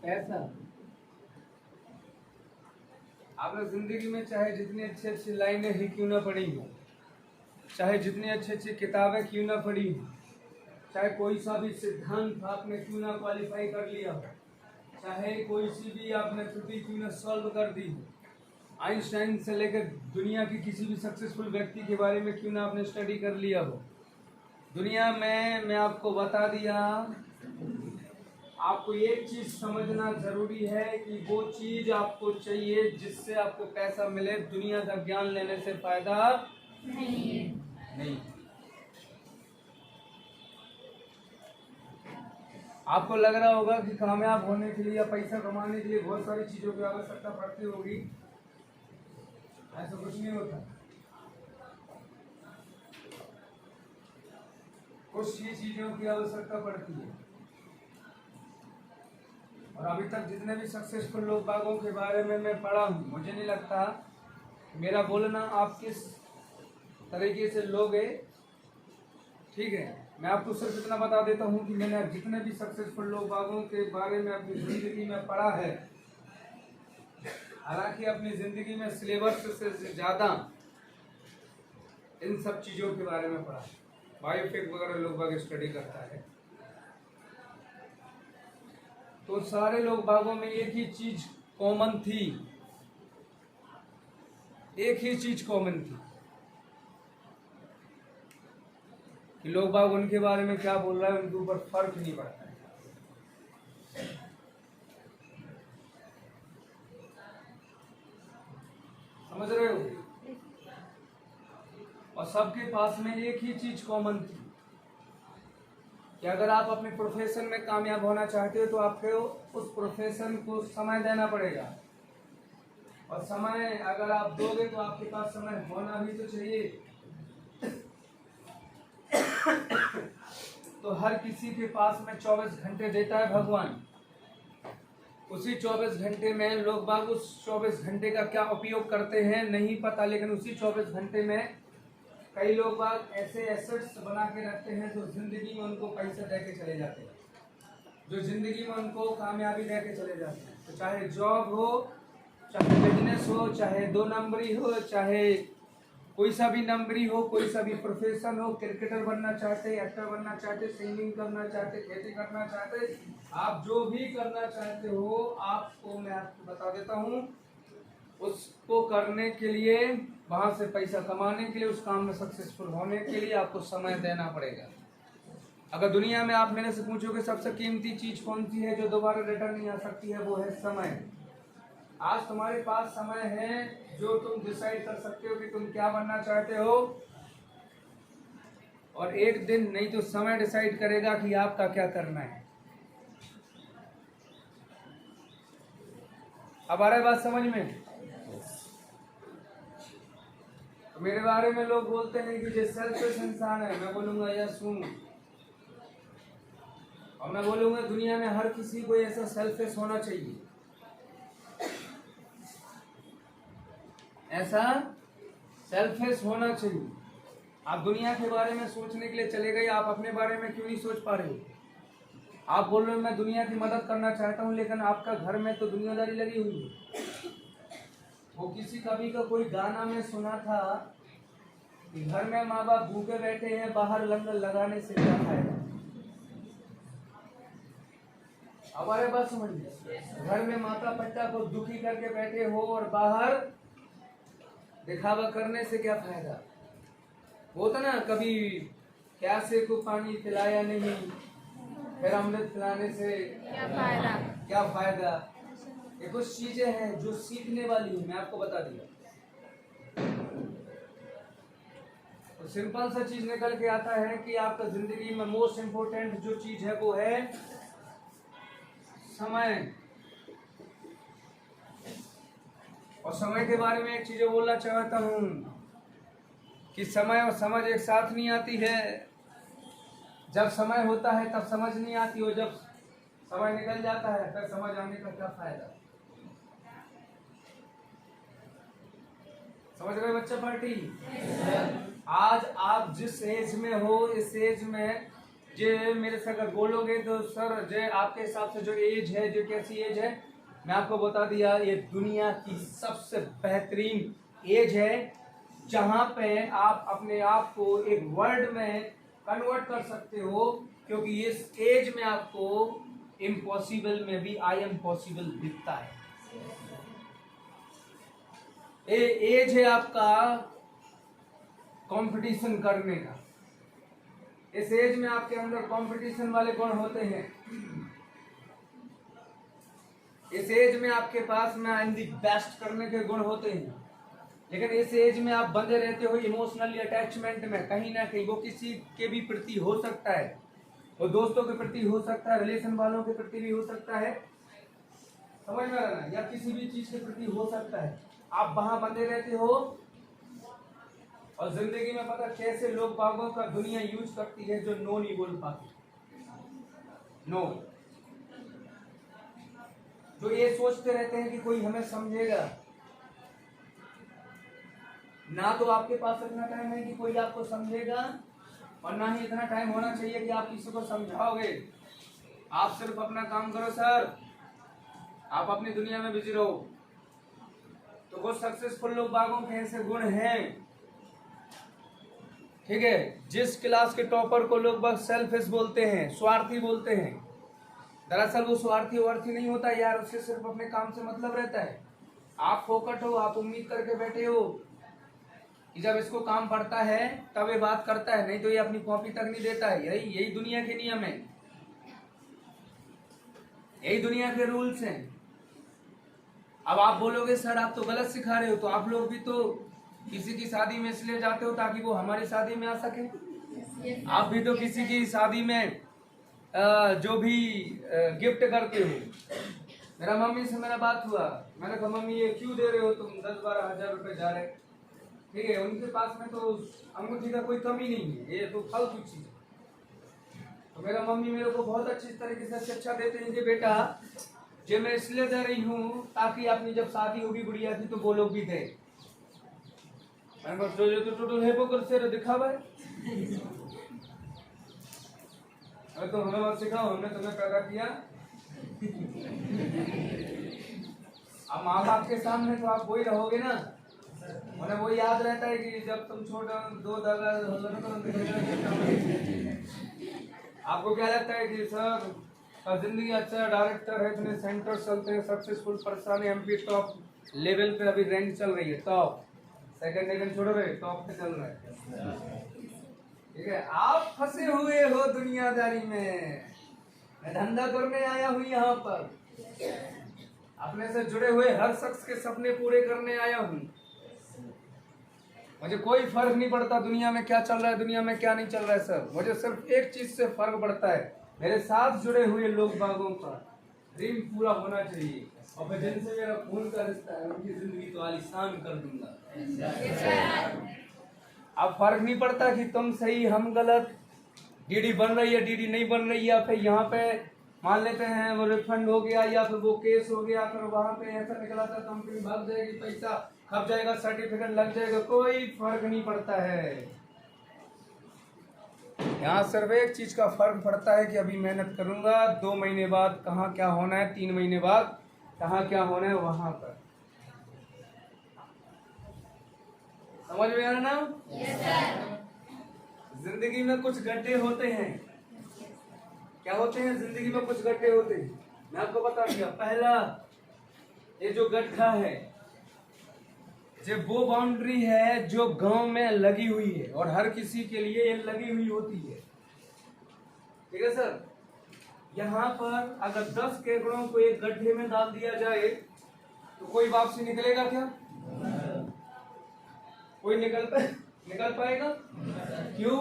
पैसा। आपने जिंदगी में चाहे जितनी अच्छी अच्छी लाइनें ही क्यों ना पढ़ी हो, चाहे जितनी अच्छी अच्छी किताबें क्यों ना पढ़ी हो, चाहे कोई सा भी सिद्धांत आपने क्यों ना क्वालिफाई कर लिया हो, चाहे कोई सी भी आपने त्रुटि क्यों ना सॉल्व कर दी हो, आइंस्टाइन से लेकर दुनिया की किसी भी सक्सेसफुल व्यक्ति के बारे में क्यों ना आपने स्टडी कर लिया हो, दुनिया में मैं आपको बता दिया, आपको एक चीज समझना जरूरी है कि वो चीज आपको चाहिए जिससे आपको पैसा मिले। दुनिया का ज्ञान लेने से फायदा नहीं। आपको लग रहा होगा कि कामयाब होने के लिए या पैसा कमाने के लिए बहुत सारी चीजों की आवश्यकता पड़ती होगी। ऐसा कुछ नहीं होता। कुछ ही चीजों की आवश्यकता पड़ती है। और अभी तक जितने भी सक्सेसफुल लोग बागों के बारे में मैं पढ़ा हूँ, मुझे नहीं लगता मेरा बोलना आप किस तरीके से लोगे। ठीक है, मैं आपको सिर्फ इतना बता देता हूँ कि मैंने जितने भी सक्सेसफुल लोग बागों के बारे में अपनी जिंदगी में पढ़ा है, हालांकि अपनी जिंदगी में सिलेबस से ज़्यादा इन सब चीज़ों के बारे में पढ़ा है। बायोफिक वगैरह लोग बाग स्टडी करता है, तो सारे लोग बागों में एक ही चीज कॉमन थी, एक ही चीज कॉमन थी कि लोग बाग उनके बारे में क्या बोल रहा है उनके ऊपर फर्क नहीं पड़ता है। समझ रहे हो? और सबके पास में एक ही चीज कॉमन थी कि अगर आप अपने प्रोफेशन में कामयाब होना चाहते हो तो आपको उस प्रोफेशन को समय देना पड़ेगा। और समय अगर आप दोगे तो आपके पास समय होना भी तो चाहिए। तो हर किसी के पास में 24 घंटे देता है भगवान। उसी 24 घंटे में लोग बाग उस 24 घंटे का क्या उपयोग करते हैं नहीं पता, लेकिन उसी 24 घंटे में कई लोग बाग ऐसे एसेट्स बना के रखते हैं जो जिंदगी में उनको पैसे दे के चले जाते हैं, जो जिंदगी में उनको कामयाबी दे के चले जाते हैं। तो चाहे जॉब हो, चाहे बिजनेस हो, चाहे 2 नंबरी हो, चाहे कोई सा भी नंबरी हो, कोई सा भी प्रोफेशन हो, क्रिकेटर बनना चाहते, एक्टर बनना चाहते, सिंगिंग करना चाहते, खेती करना चाहते, आप जो भी करना चाहते हो, आपको मैं आपको बता देता हूँ, उसको करने के लिए, वहां से पैसा कमाने के लिए, उस काम में सक्सेसफुल होने के लिए आपको समय देना पड़ेगा। अगर दुनिया में आप मेरे से पूछोगे सबसे कीमती चीज कौन सी है जो दोबारा रिटर्न नहीं आ सकती है, वो है समय। आज तुम्हारे पास समय है जो तुम डिसाइड कर सकते हो कि तुम क्या बनना चाहते हो, और एक दिन नहीं तो समय डिसाइड करेगा कि आपका क्या करना है। अब आ रहा है बात समझ में? तो मेरे बारे में लोग बोलते हैं कि जो सेल्फिश इंसान है, मैं बोलूंगा यस हूं। और मैं बोलूंगा दुनिया में हर किसी को ऐसा सेल्फिश होना चाहिए, ऐसा सेल्फिश होना चाहिए। आप दुनिया के बारे में सोचने के लिए चले गए, आप अपने बारे में क्यों नहीं सोच पा रहे हो? आप बोल रहे हो मैं दुनिया की मदद करना चाहता हूँ, लेकिन आपका घर में तो दुनियादारी लगी हुई है। वो किसी कवि का कोई गाना में सुना था कि घर में माँ बाप भूखे बैठे हैं, बाहर लंगर लगाने से क्या फायदा। हमारे बात समझिए, घर में माता पिता को दुखी करके बैठे हो और बाहर दिखावा करने से क्या फायदा। होता ना कभी प्यासे को पानी पिलाया नहीं, फिर अमृत पिलाने से क्या फायदा। ये कुछ चीजें हैं जो सीखने वाली है, मैं आपको बता दिया। तो सिंपल सा चीज निकल के आता है कि आपका जिंदगी में मोस्ट इम्पोर्टेंट जो चीज है वो है समय। और समय के बारे में एक चीज बोलना चाहता हूँ कि समय और समझ एक साथ नहीं आती है। जब समय होता है तब समझ नहीं आती, और जब समय निकल जाता है फिर समझ आने का क्या फायदा। समझ रहे बच्चा पार्टी? आज आप जिस एज में हो, इस एज में जे मेरे से अगर बोलोगे तो सर जो आपके हिसाब से जो एज है, जो कैसी एज है, मैं आपको बता दिया, ये दुनिया की सबसे बेहतरीन एज है, जहां पे आप अपने आप को एक वर्ड में कन्वर्ट कर सकते हो, क्योंकि इस एज में आपको इम्पॉसिबल में भी आई एम पॉसिबल दिखता है। एज है आपका कंपटीशन करने का। इस एज में आपके अंदर कंपटीशन वाले गुण होते हैं। इस एज में आपके पास में इन दी बेस्ट करने के गुण होते हैं, लेकिन इस एज में आप बंधे रहते हो इमोशनली अटैचमेंट में। कहीं ना कहीं वो किसी के भी प्रति हो सकता है, वो दोस्तों के प्रति हो सकता है, रिलेशन वालों के प्रति भी हो सकता है, समझ में आ रहा है, या किसी भी चीज के प्रति हो सकता है। आप वहां बंधे रहते हो, और जिंदगी में पता कैसे लोग बागों का दुनिया यूज करती है, जो नो नहीं बोल पाते। नो, जो ये सोचते रहते हैं कि कोई हमें समझेगा। ना तो आपके पास इतना टाइम है कि कोई आपको समझेगा, और ना ही इतना टाइम होना चाहिए कि आप किसी को समझाओगे। आप सिर्फ अपना काम करो सर, आप अपनी दुनिया में बिजी रहो। तो कुछ सक्सेसफुल लोग बागों के ऐसे गुण हैं, ठीक है। जिस क्लास के टॉपर को लोग बस सेल्फिश बोलते हैं, स्वार्थी बोलते हैं, दरअसल वो स्वार्थी वार्थी नहीं होता यार, उससे सिर्फ अपने काम से मतलब रहता है। आप फोकट हो, आप उम्मीद करके बैठे हो कि जब इसको काम पड़ता है तब ये बात करता है, नहीं तो ये अपनी कॉपी तक नहीं देता है। यही दुनिया के नियम है, यही दुनिया के रूल्स हैं। अब आप बोलोगे सर आप तो गलत सिखा रहे हो, तो आप लोग भी तो किसी की शादी में इसलिए जाते हो ताकि वो हमारी शादी में आ सके। आप भी तो किसी की शादी में जो भी गिफ्ट करते हो। मेरा मम्मी से मेरा बात हुआ, मैंने कहा मम्मी ये क्यों दे रहे हो तुम 10-12 हजार रुपए जा रहे, ठीक है। उनके पास में तो अंगूठी का कोई कमी नहीं है, ये तो फालतू चीज है। तो मेरा मम्मी मेरे को बहुत अच्छी तरीके से शिक्षा देते हैं कि बेटा जो मैं इसलिए दे रही हूँ ताकि अपनी जब शादी होगी गुड़िया की तो वो लोग भी दे। तो टोटल है वो कर दिखावा है। अरे तो हमें मत सिखाओ, हमने तुम्हें पैदा किया। अब माँ बाप के सामने तो आप वही रहोगे ना, उन्हें वो याद रहता है कि जब तुम छोटा 2 दगा। आपको क्या लगता है कि सर जिंदगी अच्छा डायरेक्टर है, इतने सेंटर चलते हैं, सक्सेसफुल पर्सन है, एमपी टॉप लेवल पे अभी रैंक चल रही है, टॉप सेकंड छोड़ रहे, टॉप पे चल रहा है, ठीक है। आप फंसे हुए हो दुनियादारी में। मैं धंधा करने आया हूँ यहाँ पर, अपने से जुड़े हुए हर शख्स के सपने पूरे करने आया हूँ। मुझे कोई फर्क नहीं पड़ता दुनिया में क्या चल रहा है, दुनिया में क्या नहीं चल रहा है सर। मुझे सिर्फ एक चीज से फर्क पड़ता है, मेरे साथ जुड़े हुए लोग बागों का ड्रीम पूरा होना चाहिए, और फिर जिनसे मेरा खून का रिश्ता है उनकी जिंदगी तो आलिशान कर दूंगा। अब फर्क नहीं पड़ता कि तुम सही हम गलत, डीडी बन रही है डीडी नहीं बन रही है, फिर यहाँ पे मान लेते हैं वो रिफंड हो गया या फिर वो केस हो गया, फिर वहां पे ऐसा निकला था कंपनी भाग जाएगी, पैसा खप जाएगा, सर्टिफिकेट लग जाएगा, कोई फर्क नहीं पड़ता है। यहाँ सिर्फ एक चीज का फर्क पड़ता है कि अभी मेहनत करूंगा, 2 महीने बाद कहाँ क्या होना है, 3 महीने बाद कहाँ क्या होना है, वहां पर समझ में आ रहा ना। yes, जिंदगी में कुछ गड्ढे होते हैं। क्या होते हैं जिंदगी में? कुछ गड्ढे होते हैं, मैं आपको बता दिया। पहला, ये जो गड्ढा है जो वो बाउंड्री है जो गांव में लगी हुई है, और हर किसी के लिए ये लगी हुई होती है, ठीक है सर। यहाँ पर अगर 10 केकड़ों को एक गड्ढे में डाल दिया जाए तो कोई वापसी निकलेगा क्या? कोई निकल पाएगा? क्यों?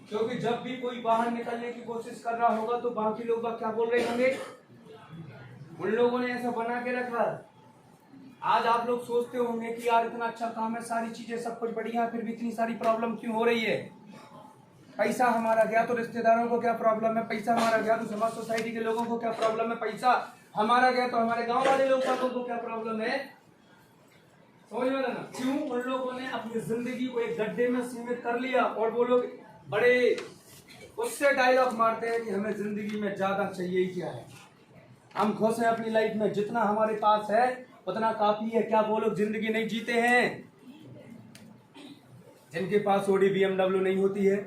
क्योंकि जब भी कोई बाहर निकलने की कोशिश कर रहा होगा तो बाकी लोग क्या बोल रहे होंगे, उन लोगों ने ऐसा बना के रखा। आज आप लोग सोचते होंगे कि यार इतना अच्छा काम है, सारी चीजें सब कुछ बढ़िया, फिर भी इतनी सारी प्रॉब्लम क्यों हो रही है? पैसा हमारा गया तो रिश्तेदारों को क्या प्रॉब्लम है, पैसा हमारा गया तो समाज सोसाइटी के लोगों को क्या प्रॉब्लम है, पैसा हमारा गया तो हमारे गांव वाले लोगों को क्या प्रॉब्लम है? समझ में ना? क्यों? उन लोगों ने अपनी जिंदगी को एक गड्ढे में सीमित कर लिया, और वो लोग बड़े उससे डायलॉग मारते हैं कि हमें जिंदगी में ज्यादा चाहिए ही क्या है, हम खुश हैं अपनी लाइफ में, जितना हमारे पास है उतना काफी है। क्या वो लोग जिंदगी नहीं जीते हैं जिनके पास ओडी BMW नहीं होती है?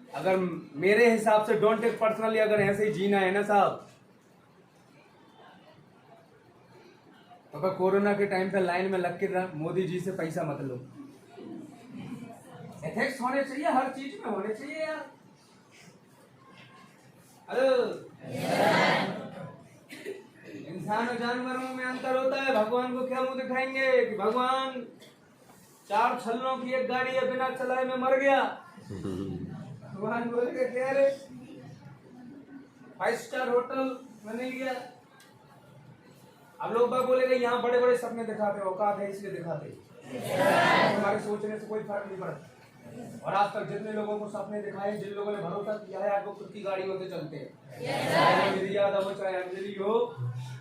अगर मेरे हिसाब से, डोंट टेक पर्सनली, अगर ऐसे ही जीना है ना साहब, तो अगर कोरोना के टाइम पे लाइन में लग के मोदी जी से पैसा मत लो। एथिक्स होने चाहिए, हर चीज में होने चाहिए यार। हेलो, इंसान और जानवरों में अंतर होता है। भगवान को क्या मुंह दिखाएंगे कि भगवान 4 छल्लों की एक गाड़ी है, बिना चलाए में मर गया। भगवान बोलेगा क्या रे, 5 स्टार होटल में नहीं गया। अब लोग बाग बोलेगा यहाँ बड़े बड़े सपने दिखाते हो, औकात है इसलिए दिखाते हैं। हमारे सोचने से कोई फर्क नहीं पड़ता। और आज तक जितने लोगों को सपने दिखाए, जिन लोगों ने भरोसा किया है, आज वो खुद की गाड़ियों से चलते हैं। चाहे वो मेरी याद हो, चाहे अंजलि हो,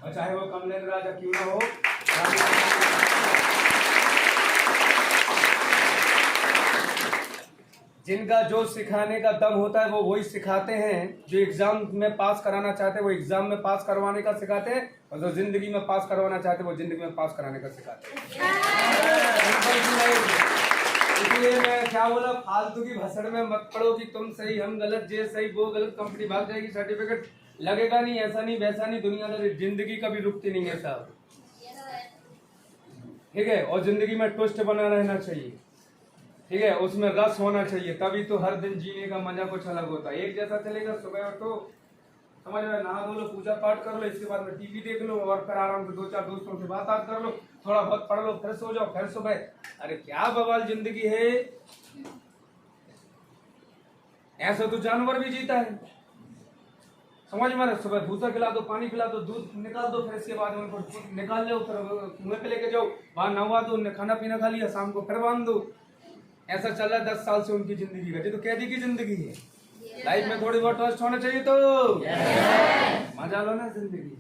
और चाहे वो कमलेंद्र राजा क्यों ना हो। जिनका जो सिखाने का दम होता है वो वही सिखाते हैं। जो एग्जाम में पास कराना चाहते हैं वो एग्जाम में पास करवाने का सिखाते हैं, और जो जिंदगी में पास करवाना चाहते हैं वो जिंदगी में पास कराने का सिखाते हैं। इसलिए मैं क्या बोला, फालतू की भसड़ में मत पड़ो कि तुम सही हम गलत, जे सही वो गलत, कंपनी भाग जाएगी, सर्टिफिकेट लगेगा नहीं, ऐसा नहीं वैसा नहीं। दुनियादारी जिंदगी कभी रुकती नहीं है साहब, ठीक है। और जिंदगी में ट्विस्ट बना रहना चाहिए, ठीक है, उसमें रस होना चाहिए, तभी तो हर दिन जीने का मजा कुछ अलग होता है। एक जैसा चलेगा, सुबह उठो, समझ में नहा धो लो, पूजा पाठ कर लो, इसके बाद में टीवी देख लो, और फिर आराम से 2-4 दोस्तों से बात कर लो, थोड़ा बहुत पढ़ लो, फिर सो जाओ, फिर सुबह। अरे क्या बवाल जिंदगी है। ऐसा तो जानवर भी जीता है, समझ में। सुबह भूसा खिला दो, पानी खिला दो, दूध निकाल दो, फिर इसके बाद उनको निकाल लो, फिर कुएं पे लेके जाओ, वहां नहवा दो, उन्हें खाना पीना खा लिया, शाम को फिर बांध दो। ऐसा चल रहा है 10 साल से उनकी जिंदगी का। ये तो कैदी की जिंदगी है। लाइफ में थोड़ी बहुत ट्रस्ट होना चाहिए, तो मजा लो ना जिंदगी।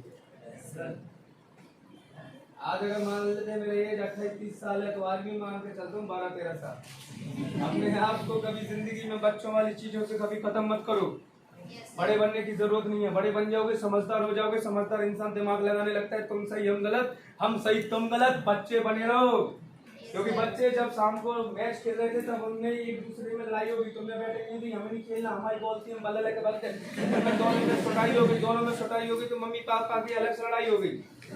आज अगर मान लेते मेरे एज 28-30 साल है, तो आज भी मान के चलता हूँ 12-13 साल। अपने आप को कभी जिंदगी में बच्चों वाली चीजों से कभी खत्म मत करो। बड़े बनने की जरूरत नहीं है, बड़े बन जाओगे, समझदार हो जाओगे। समझदार इंसान दिमाग लगाने लगता है, तुम सही हम गलत, हम सही तुम गलत। बच्चे बने रहो, क्योंकि बच्चे जब शाम को मैच खेल रहे थे तब उनमें एक दूसरे में लड़ाई होगी, तुमने बैटिंग नहीं दी, हमें नहीं खेलना, हमारी बॉल थी, हम बल्ला लेके भागते, दोनों में सुटाई होगी, दोनों में सुटाई होगी, तो मम्मी पापा की अलग से लड़ाई होगी।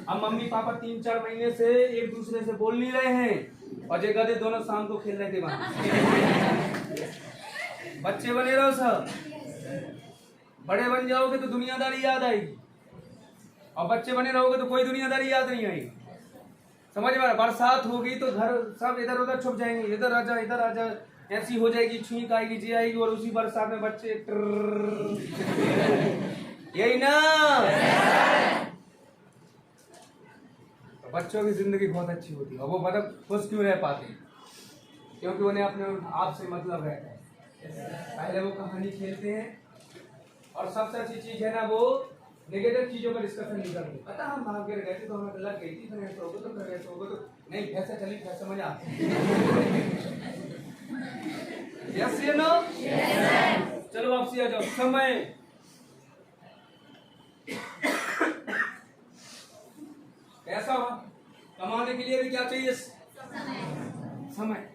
अब मम्मी पापा 3-4 महीने से एक दूसरे से बोल नहीं रहे हैं, और जगह दे दोनों शाम को खेल रहे थे वहां। बच्चे बने रहो सब, बड़े बन जाओगे तो दुनियादारी याद आएगी, और बच्चे बने रहोगे तो कोई दुनियादारी याद नहीं आएगी। समझ में। बरसात होगी तो घर सब इधर उधर छुप जाएंगे, इधर आजा इधर आजा, ऐसी हो जाएगी, छुईक आएगी, जी आएगी, और उसी बरसात में बच्चे यही ना। तो बच्चों की जिंदगी बहुत अच्छी होती है, और वो मतलब खुश क्यों रह पाते हैं, क्योंकि उन्हें अपने आप से मतलब रहता है। पहले वो कहानी खेलते हैं, और सबसे अच्छी चीज है ना, वो नेगेटिव चीजों पर डिस्कशन नहीं करते। पता हम भाग कर गए थे तो हमें लग गई थी, फिर ऐसा होगा तो फिर ऐसा होगा तो नहीं, कैसे चली फिर समझ आती है। यस ये नो, चलो वापसी आ जाओ। समय कैसा हो, कमाने के लिए भी क्या चाहिए, समय।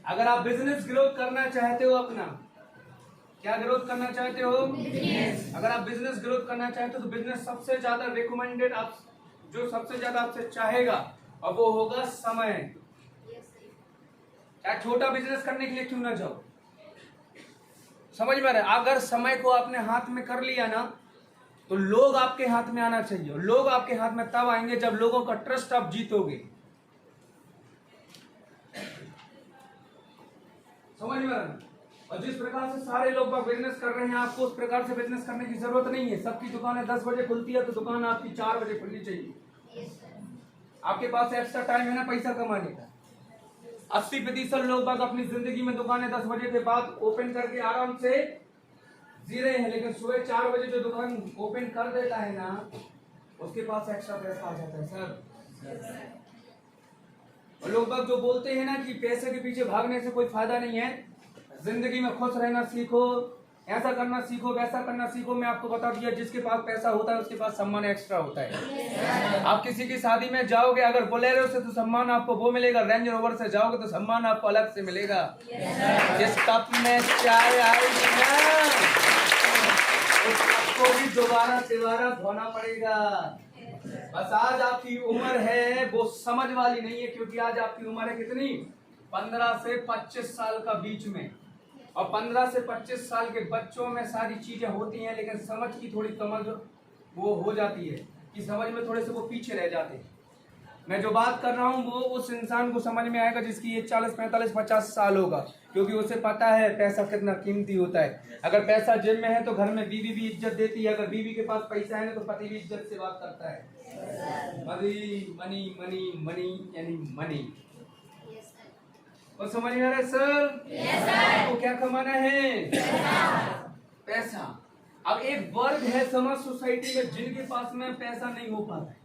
अगर आप बिजनेस ग्रोथ करना चाहते हो, अपना क्या ग्रोथ करना चाहते हो, अगर आप बिजनेस ग्रोथ करना चाहते हो, तो बिजनेस सबसे ज्यादा रिकमेंडेड, आप जो सबसे ज्यादा आपसे चाहेगा, और वो होगा समय। क्या छोटा बिजनेस करने के लिए क्यों ना जाओ, समझ में रहे। अगर समय को आपने हाथ में कर लिया ना, तो लोग आपके हाथ में आना चाहिए। लोग आपके हाथ में तब आएंगे जब लोगों का ट्रस्ट आप जीतोगे, समझ में रहे। और जिस प्रकार से सारे लोग बिजनेस कर रहे हैं, आपको उस प्रकार से बिजनेस करने की जरूरत नहीं है। सबकी दुकानें 10 बजे खुलती है, तो दुकान आपकी 4 बजे खुलनी चाहिए। आपके पास एक्स्ट्रा टाइम है ना पैसा कमाने का। 80% लोग अपनी जिंदगी में दुकानें 10 बजे के बाद ओपन करके आराम से जी रहे हैं, लेकिन सुबह 4 बजे जो दुकान ओपन कर देता है ना, उसके पास एक्स्ट्रा पैसा आ जाता है सर। और लोग जो बोलते हैं ना कि पैसे के पीछे भागने से कोई फायदा नहीं है, जिंदगी में खुश रहना सीखो, ऐसा करना सीखो, वैसा करना सीखो। मैं आपको बता दिया, जिसके पास पैसा होता है उसके पास सम्मान एक्स्ट्रा होता है। आप किसी की शादी में जाओगे, अगर बोलेरो से तो सम्मान आपको वो मिलेगा, रेंज रोवर से जाओगे तो सम्मान आपको अलग से मिलेगा। जिस कप में चाय आएगी ना, उस कप को भी दोबारा धोना पड़ेगा। बस आज आपकी उम्र है वो समझ वाली नहीं है, क्योंकि आज आपकी उम्र है कितनी, 15 से 25 साल का बीच में। और 15 से 25 साल के बच्चों में सारी चीजें होती हैं, लेकिन समझ की थोड़ी कमर वो हो जाती है कि समझ में थोड़े से वो पीछे रह जाते हैं। मैं जो बात कर रहा हूँ वो उस इंसान को समझ में आएगा जिसकी ये 40, 45, 50 साल होगा, क्योंकि उसे पता है पैसा कितना कीमती होता है। अगर पैसा जेब में है तो घर में बीवी भी इज्जत देती है, अगर बीवी के पास पैसा है तो पति भी इज्जत से बात करता है। मनी मनी मनी मनी यानी मनी। और समझ में आ रहा है सर? तो क्या कमाना है? पैसा। अब एक वर्ग है समाज सोसाइटी में जिनके पास में पैसा नहीं हो पाता है।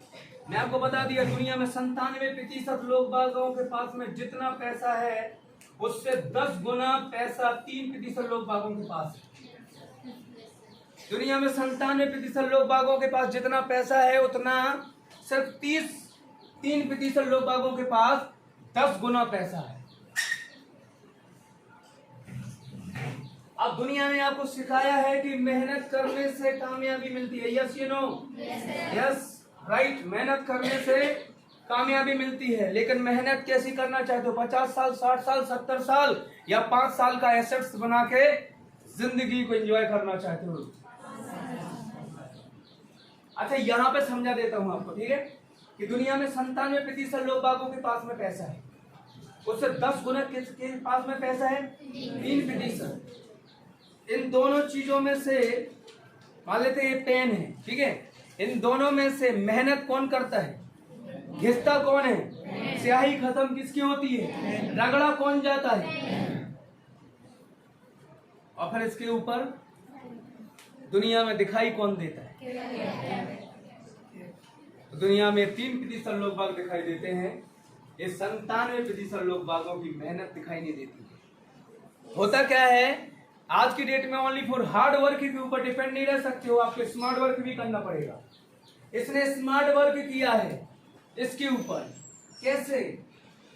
मैं आपको बता दिया, दुनिया में 97% लोग बागों के पास में जितना पैसा है उससे 10 गुना पैसा 3% लोग बागों के पास है। दुनिया में 97% लोग बागों के पास जितना पैसा है उतना सिर्फ 3% लोग बागों के पास 10 गुना पैसा है। अब दुनिया ने आपको सिखाया है कि मेहनत करने से कामयाबी मिलती है। Yes you know? Yes right. मेहनत करने से कामयाबी मिलती है, लेकिन मेहनत कैसी करना चाहते हो? 50 साल, 60 साल, 70 साल या 5 साल का एसेट्स बना के जिंदगी को एंजॉय करना चाहते हो? अच्छा, यहाँ पे समझा देता हूं आपको, ठीक है, कि दुनिया में 97% लोग बागों के पास में पैसा है, उससे 10 गुना किसके पास में पैसा है? 3%। इन दोनों चीजों में से मान लेते हैं ये पेन है, ठीक है, इन दोनों में से मेहनत कौन करता है? घिसता कौन है? स्याही खत्म किसकी होती है? रगड़ा कौन जाता है? और फिर इसके ऊपर दुनिया में दिखाई कौन देता है? दुनिया में 3% लोग बाग दिखाई देते हैं, ये 97% लोग बागों की मेहनत दिखाई नहीं देती। होता क्या है, आज की डेट में ओनली फॉर हार्ड वर्क के ऊपर डिपेंड नहीं रह सकते हो, आपको स्मार्ट वर्क भी करना पड़ेगा। इसने स्मार्ट वर्क किया है इसके ऊपर। कैसे?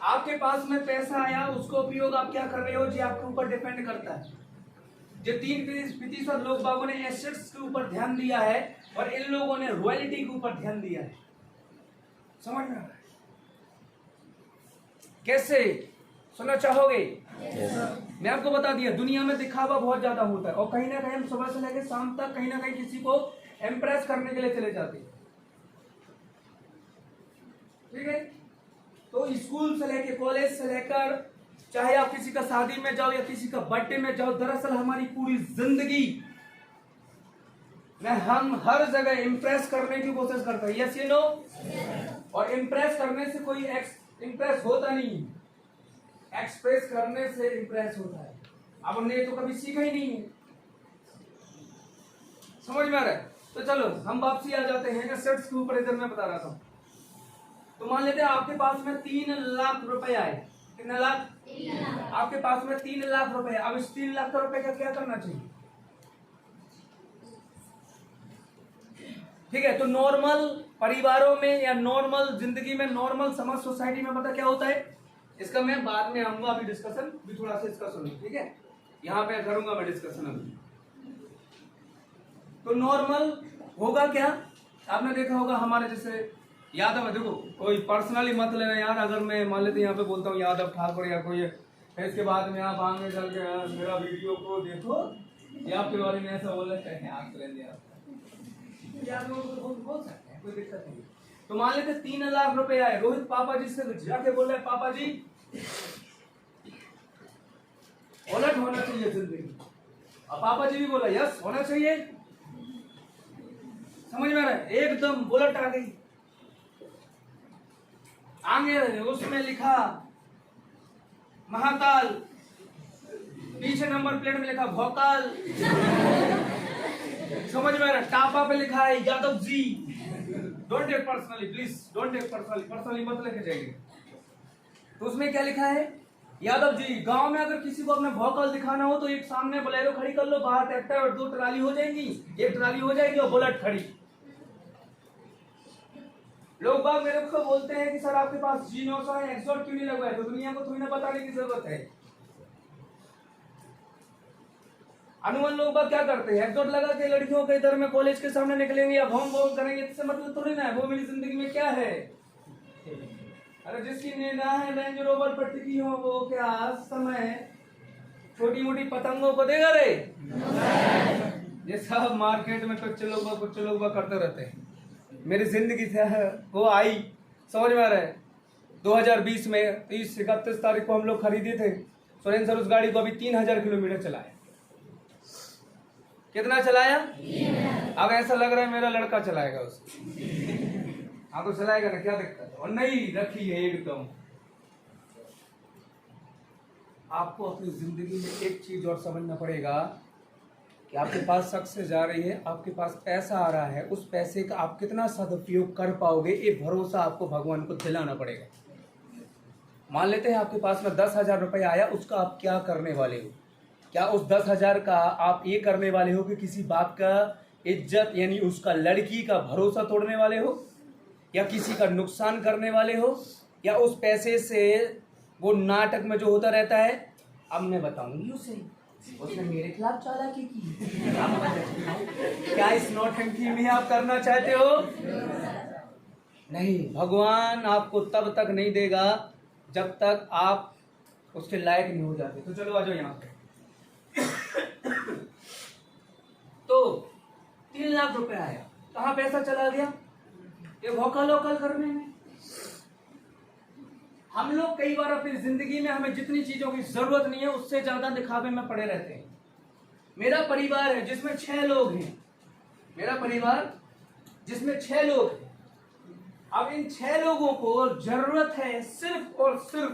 आपके पास में पैसा आया, उसको उपयोग आप क्या कर रहे हो जी आपके ऊपर डिपेंड करता है। जो 3% लोग बागों ने एसेट्स के ऊपर ध्यान दिया है और इन लोगों ने रॉयल्टी के ऊपर ध्यान दिया है। समझ में आ रहा है? कैसे सुनना चाहोगे? मैं आपको बता दिया, दुनिया में दिखावा बहुत ज्यादा होता है और कहीं ना कहीं हम सुबह से लेकर शाम तक कहीं ना कहीं किसी को इम्प्रेस करने के लिए चले जाते हैं, ठीक है। तो स्कूल से लेकर कॉलेज से लेकर चाहे आप किसी का शादी में जाओ या किसी का बर्थडे में जाओ, दरअसल हमारी पूरी जिंदगी में हम हर जगह इम्प्रेस करने की कोशिश करते हैं। Yes you know? और इम्प्रेस करने से कोई इम्प्रेस होता नहीं है, एक्सप्रेस करने से इम्प्रेस होता है। अब हमने तो कभी सीखा ही नहीं है। समझ में आ रहा है? तो चलो हम वापसी आ जाते हैं एसेट्स के ऊपर। इधर मैं बता रहा था, तो मान लेते हैं आपके पास में 3 लाख रुपए आए। कितना लाख? 3 लाख। आपके पास में 3 लाख रुपए। अब इस 3 लाख रुपए का क्या करना चाहिए? ठीक है, तो नॉर्मल परिवारों में या नॉर्मल जिंदगी में, नॉर्मल समाज सोसाइटी में पता क्या होता है, इसका मैं बाद में आऊंगा, अभी डिस्कशन भी थोड़ा सा इसका सुनो, ठीक है। यहाँ पे करूंगा मैं डिस्कशन अभी। तो नॉर्मल होगा क्या, आपने देखा होगा हमारे जैसे यादव है, देखो कोई पर्सनली मत लेना यार, अगर मैं मान लेते यहाँ पे बोलता हूँ यादव ठाकुर या कोई, इसके बाद में आप आगे चल के मेरा वीडियो को देखो या आपके बारे में ऐसा बोल सकते हैं, आप बोल सकते हैं, कोई दिक्कत नहीं। तो मान लेते 3 लाख रुपए आए, रोहित पापा जी से जाके बोल रहे पापा जी उलट होना चाहिए जिंदगी, और पापा जी भी बोला यस होना चाहिए। समझ में आ रहा है? एकदम बुलेट आ गई, आगे उसमें लिखा महाकाल, पीछे नंबर प्लेट में लिखा भोकाल। समझ में आ रहा है? टापा पे लिखा है Yadav ji. Don't take personally please, don't take personally, personally मत लेके जाइए। तो उसमें क्या लिखा है? यादव जी, गांव में अगर किसी को अपना भौकाल दिखाना हो तो एक सामने बोलेरो खड़ी कर लो, बाहर ट्रैक्टर और 2 ट्राली हो जाएंगी, एक ट्राली हो जाएगी और बुलेट खड़ी। लोग बाग मेरे को बोलते हैं कि सर आपके पास G900 है, एक्सॉट क्यों नहीं लगवाया? तो दुनिया को थोड़ी ना बताने की जरूरत है। अनुमान लोग बाग क्या करते हैं, एक्सॉट लगा के लड़कियों के इधर में कॉलेज के सामने निकलेंगे या भौम भौम करेंगे, इससे मतलब थोड़ी ना है। वो मेरी जिंदगी में क्या है? अरे जिसकी निगाहें रेंज रोवर पर टिकी हो वो क्या समय छोटी मोटी पतंगों को देगा रे? ये सब मार्केट में कुछ लोग करते रहते हैं। मेरी जिंदगी से वो आई, समझ में आ रहा है। 2020 में 30-31 तारीख को हम लोग खरीदे थे सुरेंद्र सर उस गाड़ी को। अभी 3000 किलोमीटर चलाया। कितना चलाया? अब ऐसा लग रहा है मेरा लड़का चलाएगा उसको। हाँ तो चलाएगा ना, क्या दिक्कत है? और नहीं रखी है एकदम। आपको अपनी जिंदगी में एक चीज और समझना पड़ेगा कि आपके पास सक्सेस जा रही है, आपके पास पैसा आ रहा है, उस पैसे का आप कितना सदुपयोग कर पाओगे, ये भरोसा आपको भगवान को दिलाना पड़ेगा। मान लेते हैं आपके पास में 10,000 रुपये आया, उसका आप क्या करने वाले हो? क्या उस 10,000 का आप ये करने वाले हो कि किसी बाप का इज्जत यानी उसका लड़की का भरोसा तोड़ने वाले हो, या किसी का नुकसान करने वाले हो, या उस पैसे से वो नाटक में जो होता रहता है, अब मैं बताऊंगी उसे, उसने मेरे खिलाफ चालाकी की। क्या इस नौटंकी में आप करना चाहते हो? नहीं, भगवान आपको तब तक नहीं देगा जब तक आप उसके लायक नहीं हो जाते। तो चलो आ जाओ यहाँ पे। तो 3 लाख रुपए आया, कहाँ पैसा चला गया? ये वोकल वोकल करने में। हम लोग कई बार अपनी जिंदगी में हमें जितनी चीजों की जरूरत नहीं है उससे ज्यादा दिखावे में पड़े रहते हैं। मेरा परिवार है जिसमें 6 लोग हैं, मेरा परिवार जिसमें 6 लोग हैं। अब इन 6 लोगों को जरूरत है सिर्फ और सिर्फ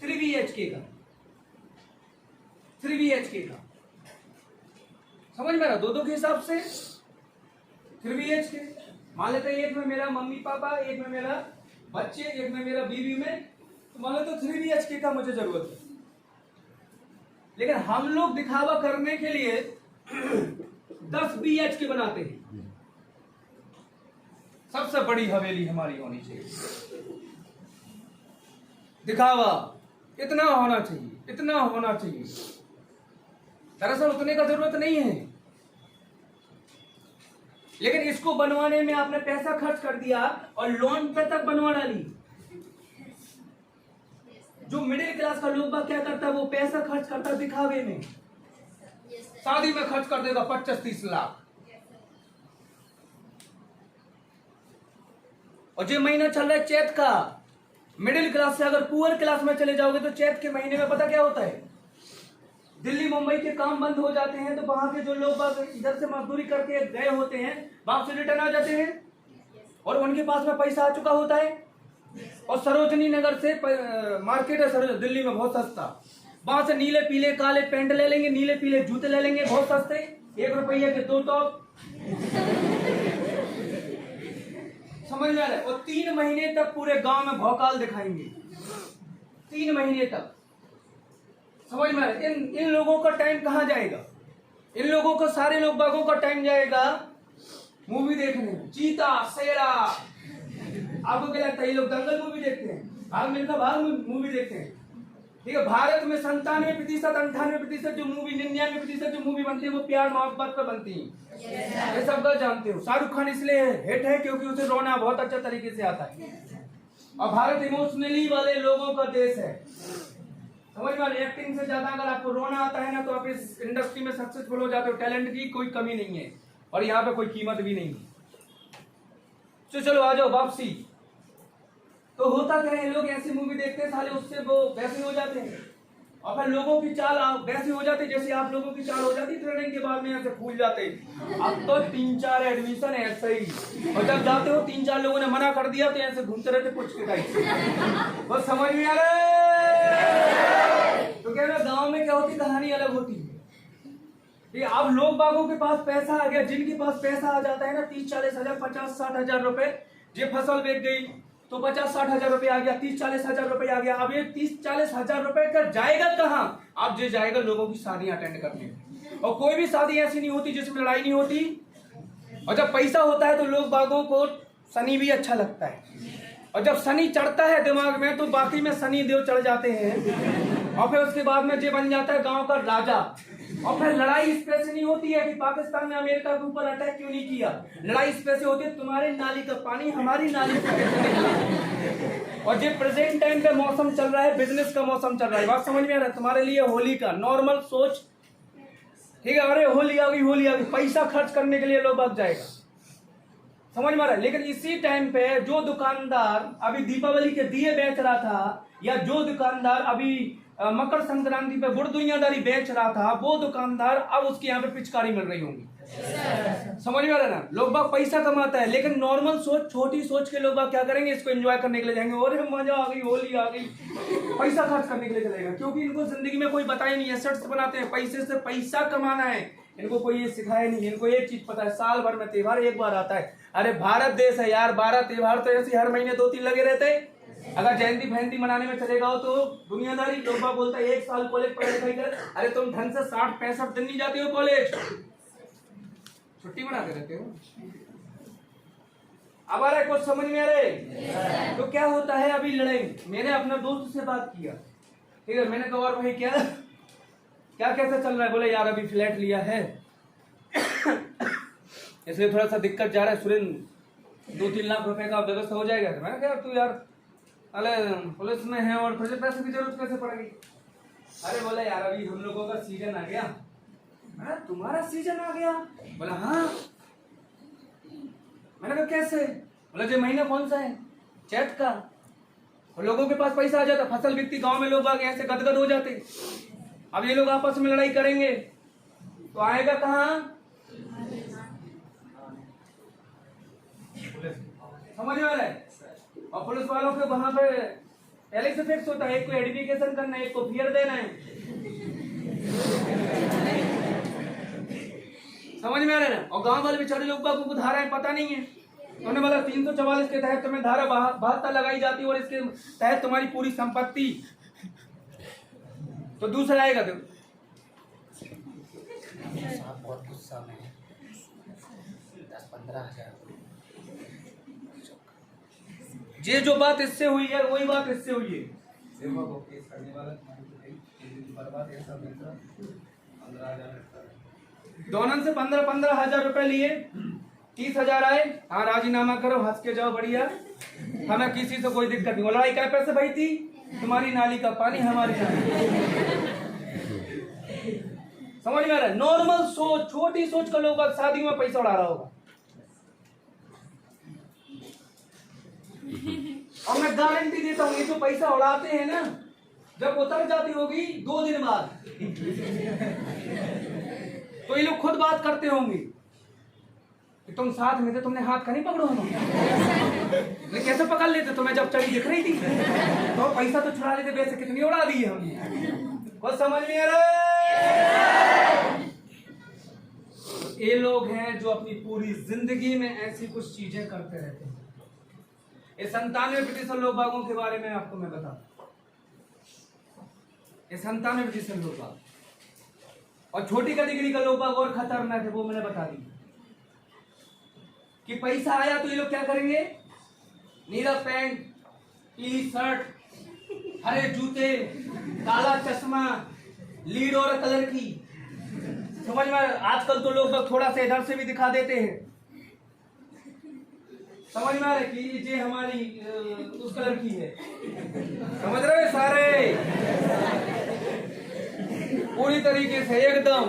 3 BHK का, 3 BHK का। समझ में रहा? 2-2 के हिसाब से 3 BHK। मान लेते हैं एक में मेरा मम्मी पापा, एक में मेरा बच्चे, एक में मेरा बीवी में, तो मान लो तो 3 BHK का मुझे जरूरत है। लेकिन हम लोग दिखावा करने के लिए 10 BHK बनाते हैं। सबसे बड़ी हवेली हमारी होनी चाहिए। दिखावा इतना होना चाहिए, इतना होना चाहिए। दरअसल उतने का जरूरत नहीं है, लेकिन इसको बनवाने में आपने पैसा खर्च कर दिया और लोन पे तक बनवा डाली। जो मिडिल क्लास का लोग क्या करता है, वो पैसा खर्च करता दिखावे में। शादी में खर्च कर देगा 25-30 लाख, और ये महीना चल रहा है चैत का। मिडिल क्लास से अगर पुअर क्लास में चले जाओगे तो चैत के महीने में पता क्या होता है, दिल्ली मुंबई के काम बंद हो जाते हैं, तो वहां के जो लोग इधर से मजदूरी करके गए होते हैं वहां से रिटर्न आ जाते हैं, और उनके पास में पैसा आ चुका होता है। और सरोजनी नगर से मार्केट है दिल्ली में बहुत सस्ता, वहां से नीले पीले काले पैंट ले लेंगे, नीले पीले जूते ले लेंगे बहुत सस्ते, 1 रुपये के 2 टॉप। समझ में आ रहा है? और 3 महीने तक पूरे गांव में भौकाल दिखाएंगे, 3 महीने तक। समझ में आ रहा है? इन लोगों का टाइम कहाँ जाएगा? इन लोगों को, सारे लोग बागों का टाइम जाएगा मूवी देखने में। चीता शेरा, आपको क्या लगता है ये लोग दंगल मूवी देखते हैं, भाग मिल्खा भाग मूवी देखते हैं? ठीक है, भारत में 97%, 98% जो मूवी, 99% जो मूवी बनती है वो प्यार मोहब्बत पर बनती है। ये सब बात जानते हो। शाहरुख खान इसलिए हिट है क्योंकि उसे रोना बहुत अच्छा तरीके से आता है, और भारत इमोशनली वाले लोगों का देश है। समझ में? एक्टिंग से ज्यादा अगर आपको रोना आता है ना तो आप इस इंडस्ट्री में सक्सेसफुल हो जाते हो। टैलेंट की कोई कमी नहीं है और यहाँ पे कोई कीमत भी नहीं है। तो चलो आ जाओ वापसी। तो होता क्या है, लोग ऐसी मूवी देखते हैं साले, उससे वो वैसे हो जाते हैं, और फिर लोगों की चाल वैसी हो जाती है जैसे आप लोगों की चाल हो जाती है। ट्रेनिंग के बाद में ऐसे फूल जाते हैं। अब तो 3-4 एडमिशन है ऐसे ही, और जब जाते हो 3-4 लोगों ने मना कर दिया तो ऐसे घूमते रहते कुछ के टाइप। बस समझ में आ रहा है? तो क्या ना, गाँव में क्या होती कहानी अलग होती है। अब लोग बागों के पास पैसा आ गया, जिनके पास पैसा आ जाता है ना 30-40 हजार 50-60 हजार रुपए, ये फसल बेच गई, तो 50-60 हजार रुपए आ गया, 30-40 हजार रुपए आ गया। अब ये 30-40 हजार रुपए का जाएगा कहाँ? अब ये जाएगा लोगों की शादियां अटेंड करने। और कोई भी शादी ऐसी नहीं होती जिसमें लड़ाई नहीं होती। और जब पैसा होता है तो लोग बागों को शनि भी अच्छा लगता है, और जब शनि चढ़ता है दिमाग में तो बाकी में शनि देव चढ़ जाते हैं, और फिर उसके बाद में ये बन जाता है गांव का राजा। और फिर लड़ाई इस पे से नहीं होती है कि पाकिस्तान ने अमेरिका के ऊपर अटैक क्यों नहीं किया, लड़ाई इस पे से होती है तुम्हारी नाली का पानी हमारी नाली से कैसे निकला। और ये प्रेजेंट टाइम पे मौसम चल रहा है, बिजनेस का मौसम चल रहा है। बात समझ में आ रहा है? तुम्हारे लिए होली का नॉर्मल सोच, ठीक है, अरे होली आ गई, होली आ गई, पैसा खर्च करने के लिए लोग भाग जाएगा। समझ में आ रहा है? लेकिन इसी टाइम पे जो दुकानदार अभी दीपावली के दिए बेच रहा था, या जो दुकानदार अभी मकर संक्रांति पे गुड़ दुनियादारी बेच रहा था, वो दुकानदार अब उसके यहाँ पे पिचकारी मिल रही होंगी। समझ में आ रहा है ना? लोग बाग पैसा कमाता है, लेकिन नॉर्मल सोच, छोटी सोच के लोग बाग क्या करेंगे? इसको एंजॉय करने के लिए जाएंगे, और मजा आ गई, होली आ गई, पैसा खर्च करने के लिए चलेगा। क्योंकि इनको जिंदगी में कोई बताया नहीं है, सेट्स बनाते हैं, पैसे से पैसा कमाना है, इनको कोई ये सिखाया नहीं। इनको एक चीज पता है, साल भर में त्योहार एक बार आता है। अरे भारत देश है यार, 12 त्योहार तो ऐसे हर महीने 2-3 लगे रहते हैं। अगर जयंती फयंती मनाने में चले जाओ तो दुनियादारी लोग बोलता है 1 साल कॉलेज पढ़ाई लिखाई कर, अरे तुम ढंग से 60-65 दिन नहीं जाते हो कॉलेज, छुट्टी मनाते रहते हो। अब आ रहा है कुछ समझ में आ रहे? तो क्या होता है अभी लड़ाई। मैंने अपना दोस्त से बात किया, ठीक है, मैंने कहा और भाई क्या क्या कैसे चल रहा है? बोले यार अभी फ्लैट लिया है इसलिए थोड़ा सा दिक्कत जा रहा है, सुरेंद्र 2-3 लाख रुपए का व्यवस्था हो जाएगा। तो मैंने कहा तू यार अरे पुलिस में है और तुझे पैसे की जरूरत कैसे पड़ेगी? अरे बोला यार अभी हम लोगों का सीजन आ गया। अरे तुम्हारा सीजन आ गया? बोला हाँ। मैंने कहा कैसे? बोला ये महीना कौन सा है? चैत का। और लोगों के पास पैसा आ जाता, फसल बिकती, गांव में लोग आगे ऐसे गदगद हो जाते। अब ये लोग आपस में लड़ाई करेंगे तो आएगा कहाँ? समझ में आ रहा है? और पुलिस वालों के वहां पे पहले से फिक्स होता है, एक को एडुकेशन करना है, एक को फियर देना है। समझ में आ रहा है ना? और गांव वाले बेचारे लोग को धाराएं पता नहीं है, उन्होंने बोला 344 के तहत तुम्हें धारा 72 लगाई जाती है और इसके तहत तुम्हारी पूरी संपत्ति। तो दूसरा आएगा तो बहुत गुस्सा में 10-15 हजार। ये जो बात इससे हुई है वही बात इससे हुई है। दोनों से 15-15 हजार रुपए लिए, 30 हजार आए। हाँ राजीनामा करो, हंस के जाओ, बढ़िया, हमें किसी से कोई दिक्कत नहीं। लड़ाई क्या पैसे भाई थी? तुम्हारी नाली का पानी हमारी नाली। समझ में आ रहा है? नॉर्मल सोच, छोटी सोच का लोग शादी में पैसा उड़ा रहा होगा। और मैं गारंटी देता हूँ ये जो पैसा उड़ाते हैं ना, जब उतर जाती होगी 2 दिन बाद तो ये लोग खुद बात करते होंगे कि तुम साथ में थे, तुमने हाथ का नहीं पकड़ो हम। लेकिन कैसे पकड़ लेते? तुम्हें जब चढ़ी दिख रही थी तो पैसा तो छुड़ा लेते, वैसे कितनी उड़ा दी है हमने। कुछ समझ में आ रहा? ये लोग हैं जो अपनी पूरी जिंदगी में ऐसी कुछ चीजें करते रहते हैं। ये 97% लोग बागों के बारे में आपको मैं बता, ये 97% लोग बाग। और छोटी कैटेगरी का लोग बाग और खतरनाक है, वो मैंने बता दी कि पैसा आया तो ये लोग क्या करेंगे? नीला पैंट, पीली शर्ट, हरे जूते, काला चश्मा, लीड और कलर की। समझ में? आजकल तो लोग थोड़ा सा इधर से भी दिखा देते हैं। समझ में आ रहा है कि ये हमारी उस कलर की है। समझ रहे सारे? पूरी तरीके से एकदम।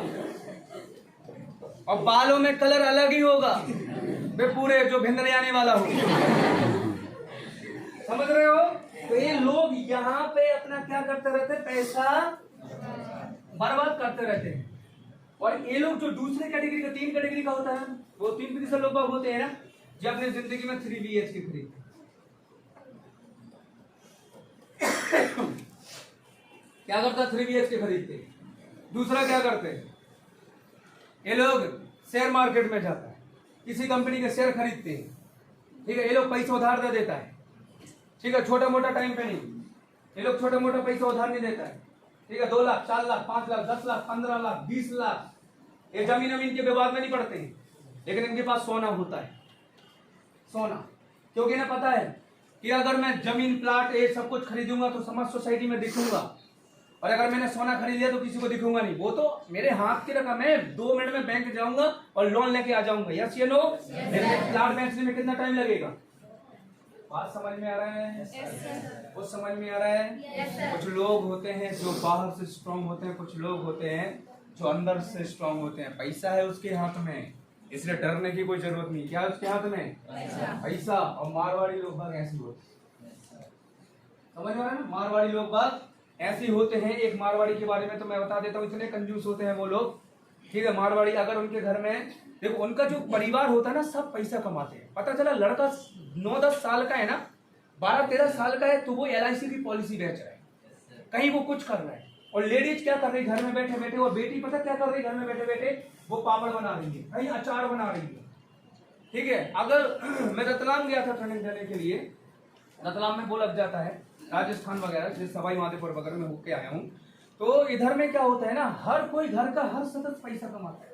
और बालों में कलर अलग ही होगा, वे पूरे जो भिंडने आने वाला हो। समझ रहे हो? तो ये लोग यहाँ पे अपना क्या करते रहते हैं? पैसा बर्बाद करते रहते हैं। और ये लोग जो दूसरे कैटेगरी का, 3 कैटेगरी का होता है, वो 3% लोग होते हैं ना, जो अपनी जिंदगी में 3 BHK खरीदते। क्या करता? 3 BHK खरीदते। दूसरा क्या करते? ये लोग शेयर मार्केट में जाता है, किसी कंपनी के शेयर खरीदते हैं, ठीक है, ये लोग पैसा उधार दे देता है, ठीक है, छोटा मोटा टाइम पे नहीं, ये लोग छोटा मोटा पैसा उधार नहीं देता है। ठीक है, 2 लाख 4 लाख 5 लाख 10 लाख 15 लाख 20 लाख, ये जमीन अमीन के विवाद में नहीं पड़ते हैं, लेकिन इनके पास सोना होता है, सोना। क्योंकि इन्हें पता है कि अगर मैं जमीन प्लाट ये सब कुछ खरीदूंगा तो समाज सोसाइटी में दिखूंगा, और अगर मैंने सोना खरीद लिया तो किसी को दिखूंगा नहीं। वो तो मेरे हाथ की रकम है, 2 मिनट में बैंक जाऊंगा और लोन लेके आ जाऊंगा। यस या नो? प्लाट बेचने में कितना टाइम लगेगा? बात समझ में आ रहा है? कुछ समझ में आ रहा है? कुछ लोग होते हैं जो बाहर से स्ट्रांग होते हैं, कुछ लोग होते हैं जो अंदर से स्ट्रांग होते हैं। पैसा है उसके हाथ में, इसलिए डरने की कोई जरूरत नहीं। क्या उसके हाथ में? पैसा। और मारवाड़ी लोग बाग ऐसे होते हैं, समझ में आ रहा है ना? मारवाड़ी लोग बाग ऐसे होते हैं। एक मारवाड़ी के बारे में तो मैं बता देता हूँ, इतने कंजूस होते हैं वो लोग। ठीक है, मारवाड़ी अगर उनके घर में देखो, उनका जो परिवार होता है ना, सब पैसा कमाते हैं। पता चला लड़का 9-10 साल का है ना, 12-13 साल का है, तो वो LIC की पॉलिसी बेच रहा है, कहीं वो कुछ कर रहा है। और लेडीज क्या कर रही घर में बैठे बैठे, और बेटी पता क्या कर रही घर में बैठे बैठे, वो पापड़ बना रही है, कहीं अचार बना रही है। ठीक है, अगर मैं रतलाम गया था ट्रेनिंग देने के लिए, रतलाम में वो लग जाता है, राजस्थान वगैरह जैसे सवाई माधोपुर वगैरह में होके आया हूँ। तो इधर में क्या होता है ना, हर कोई घर का हर सदस्य पैसा कमाता है,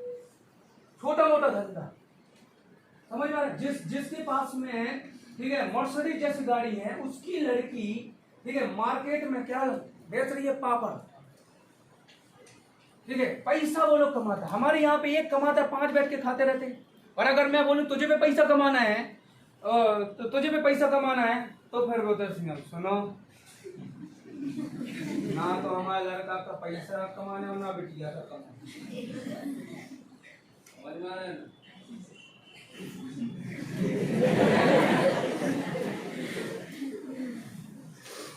छोटा मोटा धंधा, समझ में आ रहा है? जिसके पास में ठीक है मर्सिडीज जैसी गाड़ी है, उसकी लड़की ठीक है मार्केट में क्या बेच रही है? पापड़। ठीक है, पैसा वो लोग कमाता है। हमारे यहाँ पे एक कमाता है, 5 बैठ के खाते रहते हैं। और अगर मैं बोलूं तुझे पे पैसा कमाना है, तो तुझे पे पैसा कमाना है, तो फिर बोलते सिंह सुनो ना, तो हमारे लड़का का पैसा कमाने और ना बिटिया का कमाने।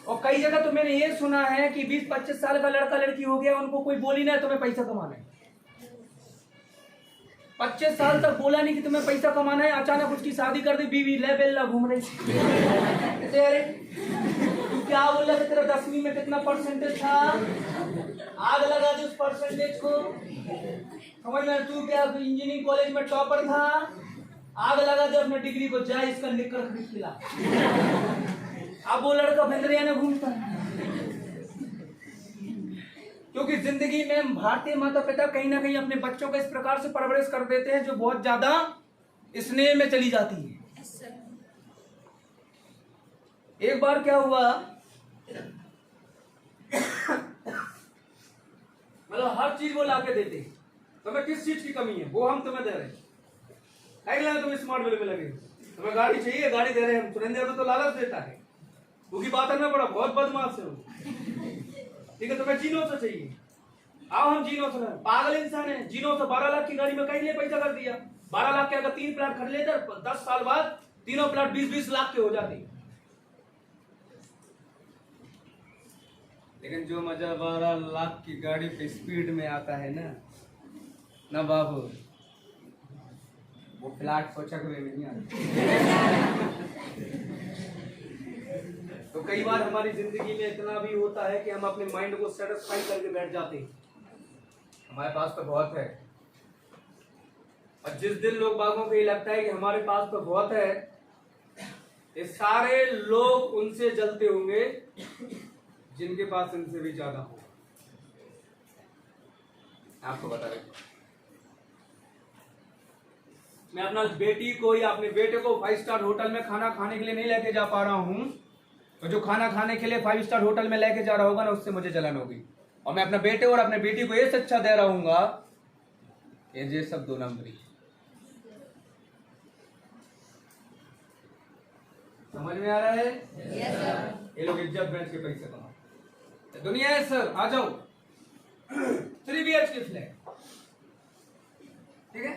और कई जगह तो मैंने ये सुना है कि 20-25 साल का लड़का लड़की हो गया, उनको कोई बोली ना तुम्हें पैसा कमाना है। 25 साल तक बोला नहीं कि तुम्हें पैसा कमाना है, अचानक उसकी शादी कर दी, बीवी ले बेल्ला घूम रही। अरे तू क्या बोला कि तेरा 10वीं में कितना परसेंटेज था? आग लगा दी उस परसेंटेज को, समझ में? तू क्या इंजीनियरिंग कॉलेज में टॉपर था? आग लगा दे अपने डिग्री को, जा इसका निकर खरीद खिला। अब वो लड़का भिंदरिया में घूमता है। क्योंकि जिंदगी में भारतीय माता पिता कहीं ना कहीं अपने बच्चों को इस प्रकार से परवरिश कर देते हैं जो बहुत ज्यादा स्नेह में चली जाती है। एक बार क्या हुआ, मतलब हर चीज वो लाके देते हैं, तुम्हें किस चीज की कमी है वो हम तुम्हें दे रहे हैं। तुम स्मार्ट बिल में लगे, तुम्हें गाड़ी चाहिए, गाड़ी दे रहे हैं हम। सुरेंद्र तो लालच देता है, क्योंकि बात में बड़ा बहुत बदमाश है वो। ठीक है, तुम्हें जीनो से चाहिए, आओ हम जीनो से। पागल इंसान है, जीनो से 12 लाख की गाड़ी में कहीं पैसा कर दिया। 12 लाख के अगर 3 प्लाट खरीद लेते, 10 साल बाद तीनों प्लाट 20-20 लाख के हो जाते। लेकिन जो मजा 12 लाख की गाड़ी पे स्पीड में आता है ना बाबू, वो फ्लैट सोचक में नहीं आता। तो कई बार हमारी जिंदगी में इतना भी होता है कि हम अपने माइंड को सेटिस्फाई करके बैठ जाते हैं, हमारे पास तो बहुत है। और जिस दिन लोग बागों को ये लगता है कि हमारे पास तो बहुत है, ये सारे लोग उनसे जलते होंगे जिनके पास इनसे भी ज्यादा हो। आपको बता रहे, मैं अपना बेटी को या अपने बेटे को 5 स्टार होटल में खाना खाने के लिए नहीं लेके जा पा रहा हूं, तो जो खाना खाने के लिए 5 स्टार होटल में लेके जा रहा होगा ना, उससे मुझे जलन होगी। और मैं अपने बेटे और अपने बेटी को ये अच्छा दे रहा हूंगा, ये सब 2 नंबरी। समझ में आ रहा है? ये लोग इज्जत बेच के पैसे कमाते। दुनिया है सर, आ जाओ 3 BHK फ्लैट, ठीक है।